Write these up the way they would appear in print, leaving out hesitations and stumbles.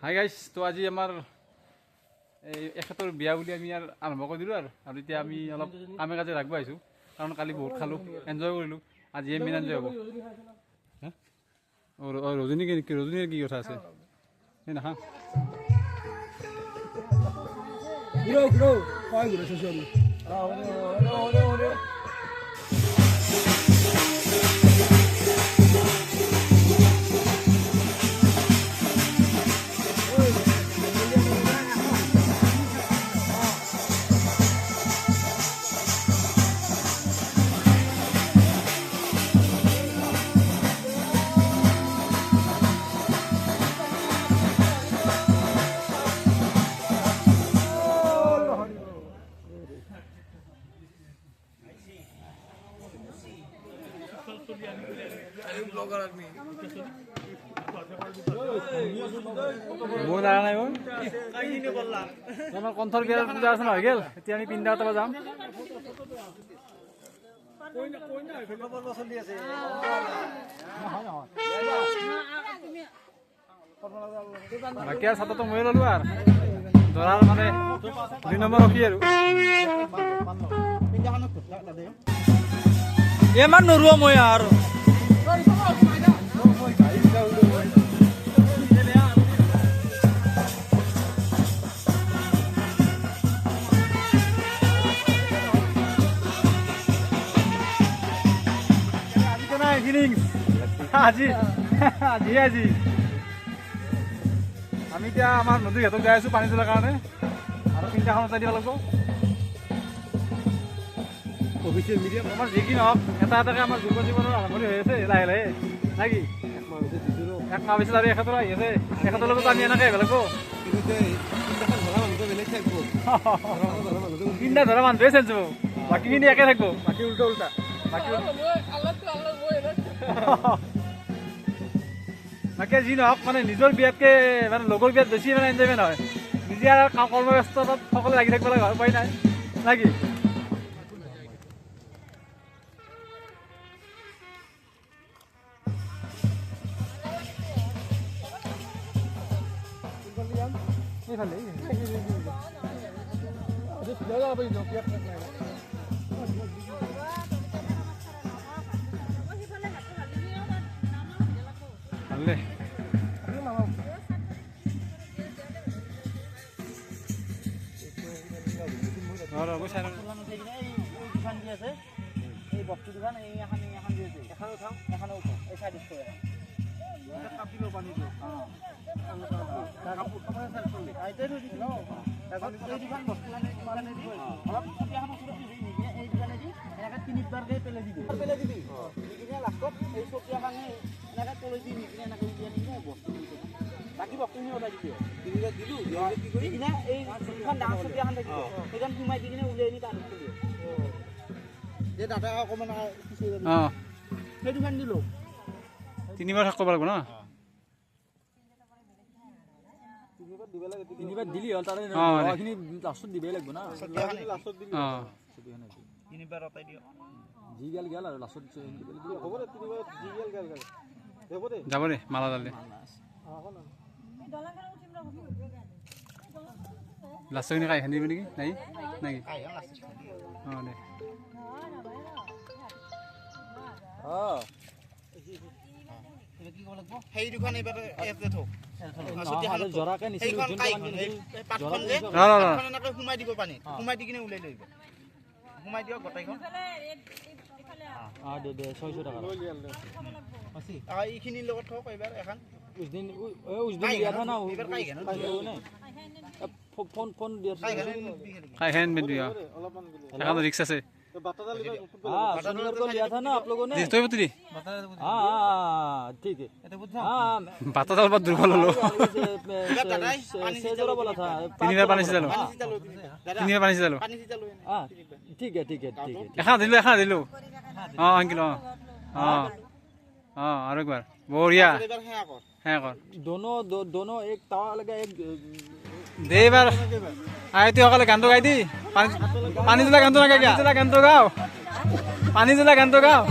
Hi guys, তো আজি আমাৰ এখেতৰ বিয়া বুলি আমি আৰম্ভ কৰি দিলোঁ আৰু এতিয়া আমি অলপ কামে কাজে ৰাখিব আহিছোঁ, কাৰণ কালি বহুত খালোঁ, এনজয় কৰিলোঁ। আজি মেইন এনজয় হ'ব। ৰজনী ৰজনীৰ কি কথা আছে এই নাখা মোৰ নাৰা নাই আমাৰ কণ্ঠৰ বিয়াৰ পূজা আছে নহয় গেল। এতিয়া আমি পিন্ধা এটা যাম। বাকী আৰু চাতাটো ময়ে ল'লো আৰু দৰাৰ মানে 2 নম্বৰ ৰখি আৰু ইমান নৰুৱা মই আৰু আজি আমি এতিয়া আমাৰ নদীৰ ঘাটত যাই আছোঁ পানী তোলাৰ কাৰণে, আৰু তিনিটাখন উঠাই দিব লাগিব। অফিচিয়েল মিডিয়াম আমাৰ যি কি নহওক এটা এটাকৈ আমাৰ যুৱ জীৱনৰ আৰম্ভণি হৈ আছে লাহে লাহে, নাই কি? 1 মাহ পিছত আৰু এখেতৰ আহি আছে, এখেতৰ লগত আমি এনেকৈ আহিব লাগিব। তিনিটা ধৰা মানুহে চেঞ্জ হ'ব, বাকীখিনি একে থাকিব, বাকী উল্টা উল্টা বাকী যি নহওক মানে নিজৰ বিয়াতকৈ মানে লগৰ বিয়াত বেছি মানে এনজয়মেণ্ট হয়। নিজে আৰু কৰ্মব্যস্ততাত সকলোৱে লাগি থাকিব লাগে, উপায় নাই, নাই কি? তিনিবাৰ থাকিব লাগিব ন? তিনিবাৰ দিলি হ'ল, তাৰে খিনি লাষ্টত দিবই লাগিব না। যি গেল গেল আৰু লাষ্টত যাব দে মালা ডাল দে লাষ্টখিনি কাই খান্দিবি নেকি? নাই নেকি? অঁ দে সোমাই দিব পানী, সোমাই দি কিনে ওলাই লৈ সোমাই দিয়ক গোটেইখন। এইখিনিৰ লগত থওক এইবাৰ এখন ফোন দিয়া ৰিক্স আছে। शनिवार को लिया था ना आप लोगों ने? तो बता दी। हाँ ठीक है। बता दल बात दुर्बल लो। से जरा बोला था। 3 बार पानी से चलो। 3 बार पानी से चलो। हाँ ठीक है ठीक है ठीक है। एखा दिलो। हाँ अंकिल हाँ और एक बार बढ़िया है कर। दोनों एक तावा लगा एक दे बार आए तो अकल गान तो गाई दी पानी जिला गान तो ना क्या जिला गान तो गाओ पानी जिला गान तो गाओ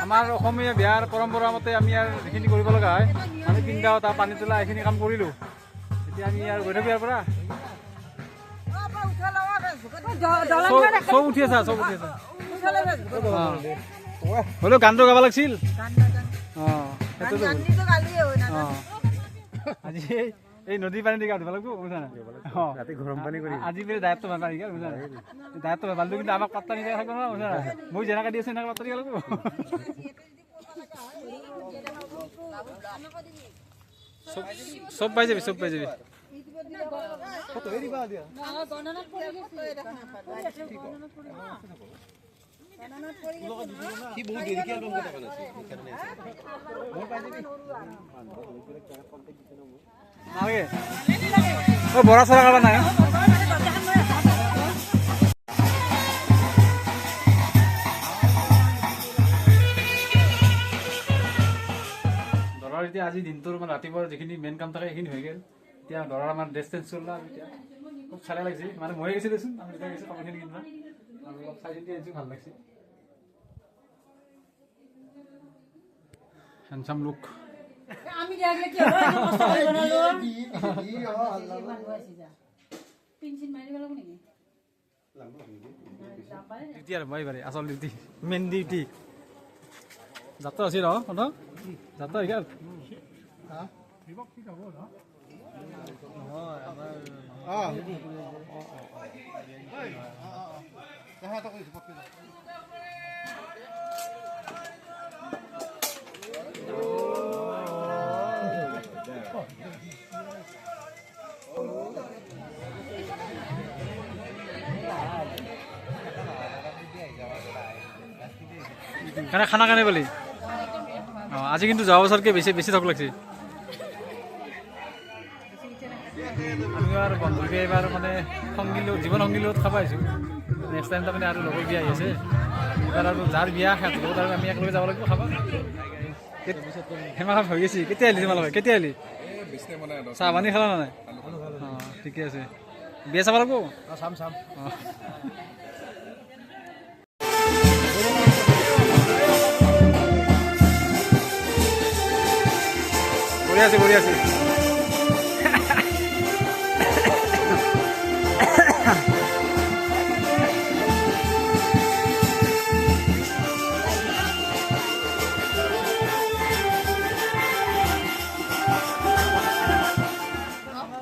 আমাৰ অসমীয়া বিয়াৰ পৰম্পৰা মতে আমি আৰু যিখিনি কৰিব লগা হয় মানে পিন্ধা তাৰ পানী তোলা এইখিনি কাম কৰিলোঁ। এতিয়া আমি আৰু গৈ থাকোঁ ইয়াৰ পৰা। চব উঠি আছা চব উঠি আছা হ'লেও গানটো গাব লাগিছিল। অঁ সেইটোতো অঁ আজি এই নদীৰ পানী দি গা ধুব লাগিব বুজা নাই। অঁ ৰাতি গৰম পানী কৰি আজি বোলে দায়িত্ব ভাল পানী বুজা নাই। দায়িত্ব ভালটো কিন্তু আমাক পাত্তা নিদিয়া থাকিব নহয় বুজা নাই। মই যেনেকৈ দি আছোঁ সেনেকৈ পাত্তা দিব লাগিব। চব পাই যাবি চব পাই যাবি। বৰা চৰা কাৰোবাৰ নাই দৰাৰ এতিয়া আজি দিনটোৰ মানে ৰাতিপুৱাৰ যিখিনি মেইন কাম থাকে সেইখিনি হৈ গ'ল। এতিয়া দৰাৰ আমাৰ ড্ৰেছ চেঞ্জ কৰিলা আৰু এতিয়া খুব চালে লাগিছে মানে ময়ে গৈছোঁ দেচোন আমি এতিয়া গৈছোঁ কাপোৰখিনি কিনিবা আৰু অলপ চাই চিন্তি আনিছোঁ ভাল লাগিছে। হেণ্ডচাম লুক ডিউটি আৰু মই বাৰে আচল ডিউটি মেইন ডিউটি যাত্ৰা আছে ন যাত্ৰা শিকাল কাৰণে খানা কাৰণে বুলি অঁ আজি কিন্তু যোৱা বছৰকৈ বেছি থক লাগিছে। আমি আৰু বন্ধুকে এইবাৰ মানে জীৱন সংগীৰ লগত খাব আহিছোঁ। নেক্সট টাইম তাৰমানে আৰু লগৰ বিয়া আহি আছে এইবাৰ আৰু যাৰ বিয়া সিহঁতৰ লগত আৰু আমি একেলগে যাব লাগিব খাব। সেমাহ হৈ গৈছে কেতিয়া আহিলি তোমালোকে কেতিয়া আহিলি চাহ পানী খালা নাই? অঁ ঠিকে আছে বিয়া চাব লাগিব চাম অঁ বঢ়িয়া আছে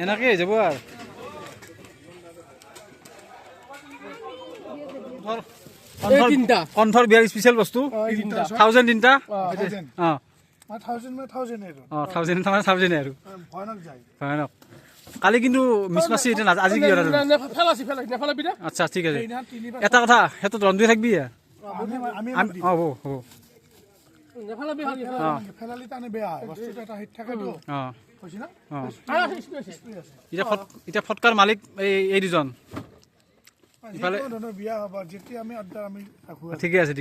এনেকে যাব আর কণ্ঠর বিয়ার স্পেশাল বস্তু 1000 তিনটা হ্যাঁ 1000 ভয়ানক কালি কিন্তু মিছ মাছি আজি কি আচ্ছা ঠিক আছে এটা কথা সেটা রন্ধুয়ে থাকবি হ'ব এতিয়া ফটকাৰ মালিক এই দুজন ঠিকে আছে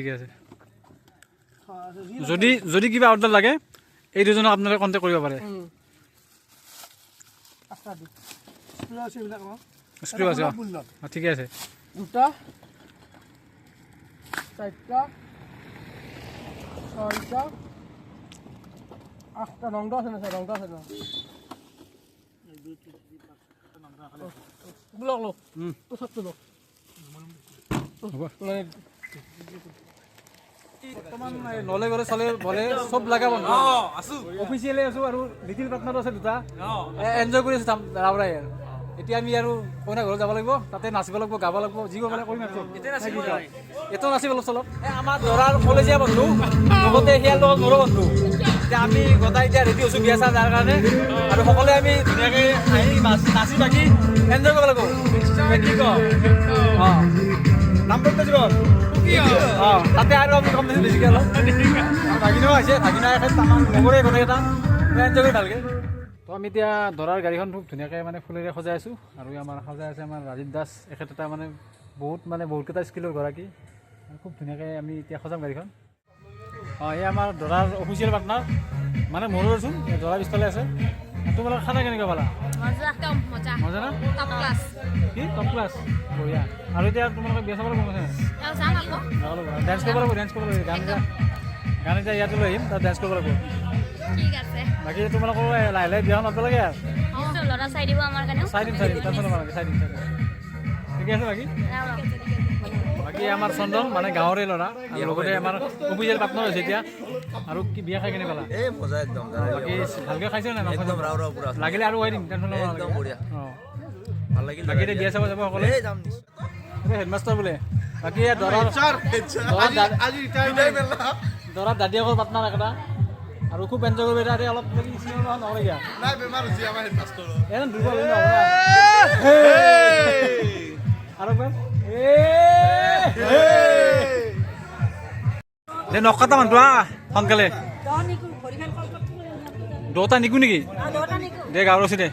যদি কিবা অৰ্ডাৰ লাগে এই দুজনক আপোনালোকে কণ্টেক্ট কৰিব পাৰে। স্প্ৰে আছে ঠিকে আছে দুটা 4টা 6টা 8টা 9টা আছে না স্যার 9টা আছে না ব্লক লো তো সব তো লো মানে বৰ্তমান নলে গলে চলে বলে সব লাগা বন্ধ আছো অফিচিয়েলি আছো আৰু লিটিল পাৰ্টনাৰ আছে দুটা এনজয় কৰি আছো ৰাউৰাই আৰু এতিয়া আমি আৰু কইনা ঘৰত যাব লাগিব তাতে নাচিব লাগিব গাব লাগিব যি কৰিব লাগে কৰিম আৰু এটো নাচিব চলক আমাৰ দৰাৰ কলেজীয়া বন্ধু লগতে সিয়াৰ লগত মোৰো বন্ধু এতিয়া আমি গোটাই এতিয়া ৰেডি হৈছোঁ বিয়া চাহ যাৰ কাৰণে আৰু সকলোৱে আমি ধুনীয়াকৈ আহি নাচি বাগি এনজয় কৰিব লাগিব কি কওঁ অঁ নাম্বাৰটো দিব অঁ তাতে আৰু আমি কম বেছিকৈ অলপ ভাগিনাও আহিছে ভাগিনা আমাৰ লগৰে গোটেইকেইটা এনজয় কৰি ভালকৈ তো আমি এতিয়া দৰাৰ গাড়ীখন খুব ধুনীয়াকৈ মানে ফুলেৰে সজাই আছোঁ আৰু আমাৰ সজাই আছে আমাৰ ৰাজীৱ দাস এখেত এটা মানে বহুতকেইটা স্কিলৰ গৰাকী খুব ধুনীয়াকৈ আমি এতিয়া সজাম গাড়ীখন। অঁ এই আমাৰ দৰাৰ অফিচিয়েল পাৰ্টনাৰ মানে মোৰো আছোন দৰাৰ পিছফালে আছে। তোমালোকৰ খানা কেনেকুৱা পালা? মজা না কি টপ ক্লাছ বঢ়িয়া। আৰু এতিয়া তোমালোকে বিয়া চাবলৈ মন আছে ডান্স কৰিব লাগিব গান গান এতিয়া ইয়াতে লৈ আহিম তাত ডেন্স কৰিব লাগিব ঠিক আছে বাকী তোমালোকৰ লাহে লাহে বিয়াখন হ'ব লাগে আৰু ল'ৰা চাই দিব আমাৰ কাৰণেও চাই দিম টেনশ্যন নালাগে চাই দিম ঠিকে আছে বাকী বাকী আমাৰ চন্দন মানে গাঁৱৰে ল'ৰা আৰু লগতে আমাৰ অফিচিয়েল পাৰ্টনাৰ হৈছে এতিয়া আৰু কি বিয়া খাই কেনে পালা এই মজা একদম বাকী ভালকৈ খাইছে নে একদম ৰাও ৰাও পুৰা লাগিলে আৰু হৈ দিম টেনশ্যন নালাগে একদম বঢ়িয়া অঁ ভাল লাগিল বাকী এতিয়া বিয়া চাব যাব সকলোৱে এই যাম নিশ্চয় হেডমাষ্টাৰ বোলে বাকী দৰাৰ দাদীয়েকৰ পাৰ্টনাৰ একটা আৰু খুব এনজয় কৰিব এতিয়া অলপ নহ'লেগীয়া এনে দুৰ্বল হৈ নহ'ব আৰু দে নকটা মানুহটো সোনকালে দুটা নিকু নেকি দে গাঁৱৰ আছে দে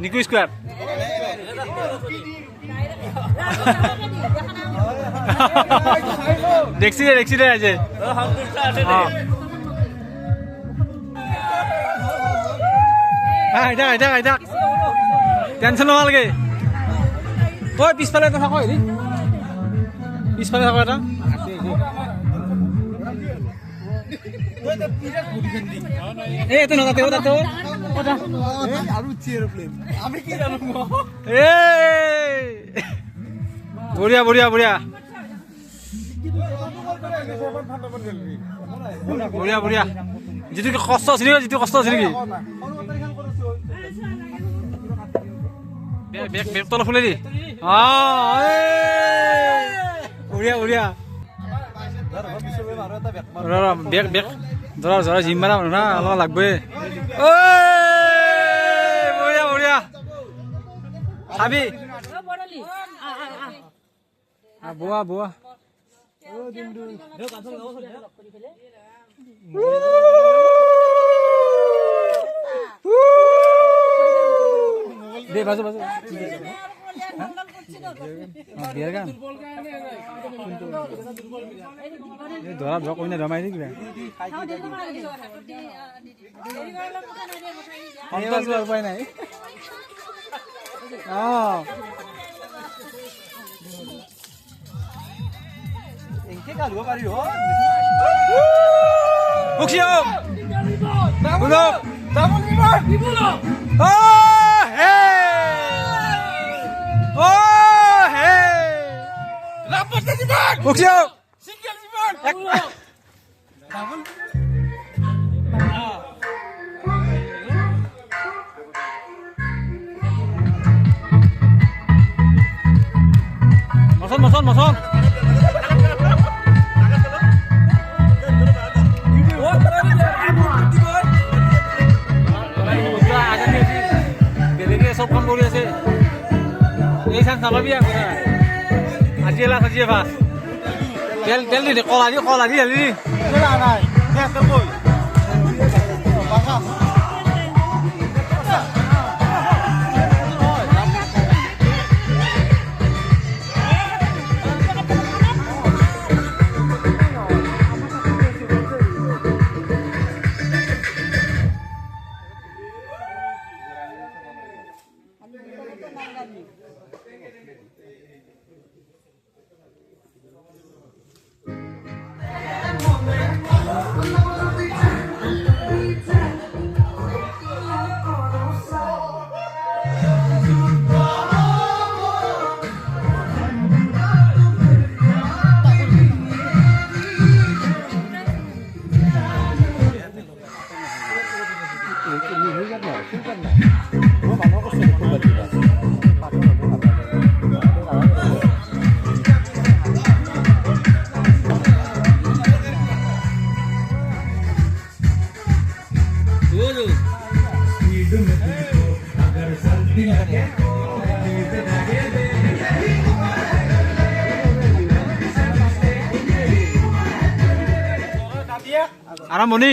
নিকু স্কোৱাৰ দেখছি দে আজি আইতাক টেনশ্যন নহ'লগে তই পিছফালে এটা থাক হেৰি পিছফালে থাক এটা এই এইটো নহয় তাতে বঢ়িয়া বঢ়িয়া বঢ়িয়া বঢ়িয়া বঢ়িয়া যিটো কষ্ট আছে নেকি যিটো কষ্ট আছে নেকি বেগ তলত ফুলে দি বঢ়িয়া বঢ়িয়া বেগ বেগ ধৰা ধৰা জিম মাৰা মানুহ না অলপ লাগবই বঢ়িয়া বঢ়িয়া চাবি বোৱা বোৱা দে বাজু বাজু বিয়াৰ গান ধৰা ধৰা কইনা ধমাই দি কিবা উপায় নাই মচন মচন বেলেগে চব কাম কৰি আছে এই চান্স নাপাবি আজি লাষ্ট আজিয়ে ফাৰ্ষ্ট তেল তেল দি কলা দি হালি আৰম্ভণি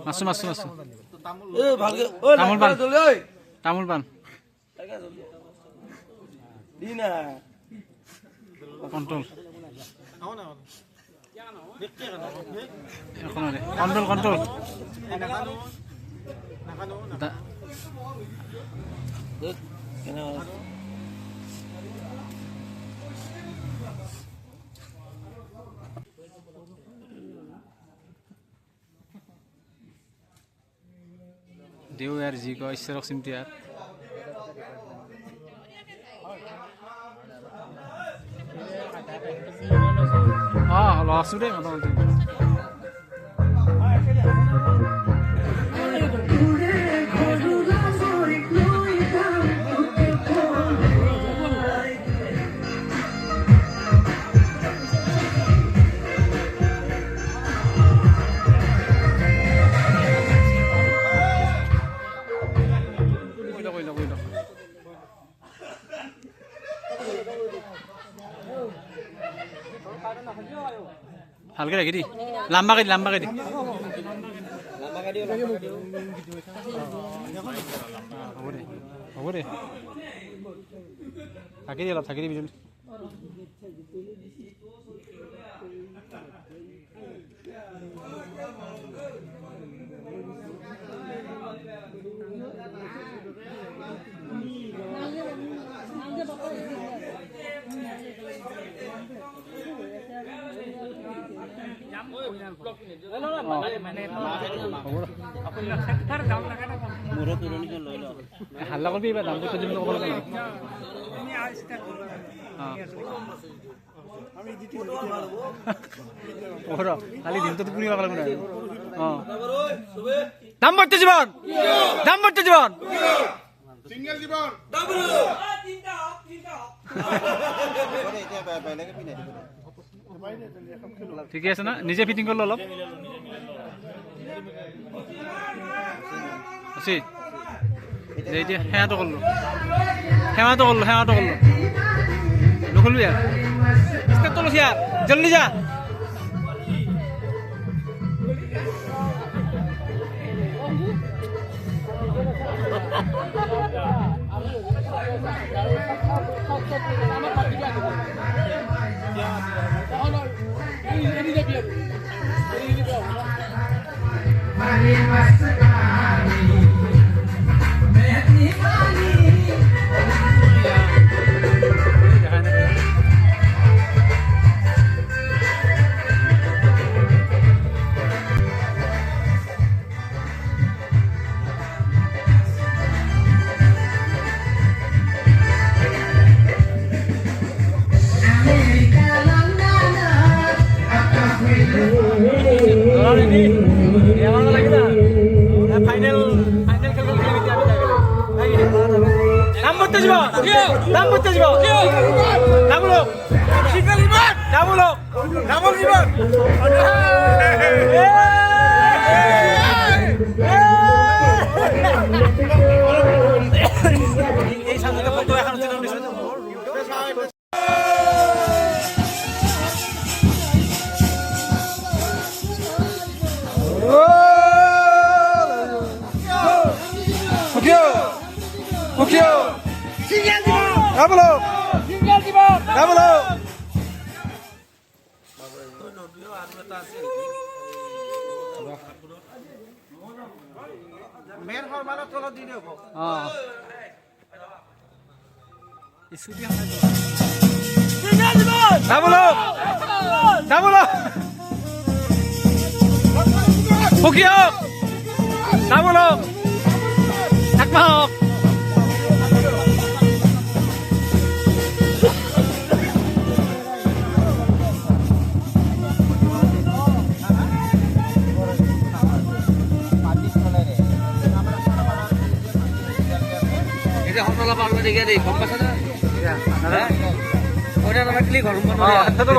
মাছো মাছো মাছো তামোল পাণ কণ্ট্ৰল কণ্ট্ৰল কণ্ট্ৰল দেউ ইয়াৰ যি কয় ঈশ্বৰক চিমটি ইয়াত আছোঁ দেই মোটামুটি ভালকে ৰাখি দি লাম্বাকে দি হ'ব দে থাকি দি অলপ থাকি দিবি হাল্লা করবি এবার দাম করতে জন্য কত লাগে ওরা খালি দিন তো পুরি লাগবে না দাম করতে জীবন সিঙ্গেল জীবন ডাবল তিনটা ঠিকে আছে না নিজে ফিটিং করলো অলপ আছে এতিয়া সেৱাটো কৰিলোঁ নকৰিলোঁ ইয়াৰ ষ্টেপটো লৈছে ইয়াৰ জল্দি যা মেন হৰমানৰ তলত দি দিও গম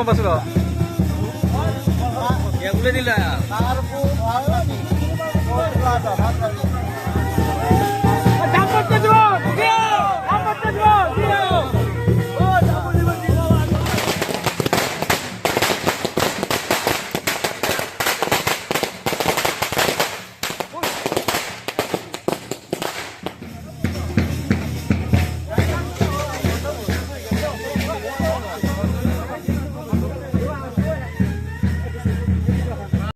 পাইছো দিলা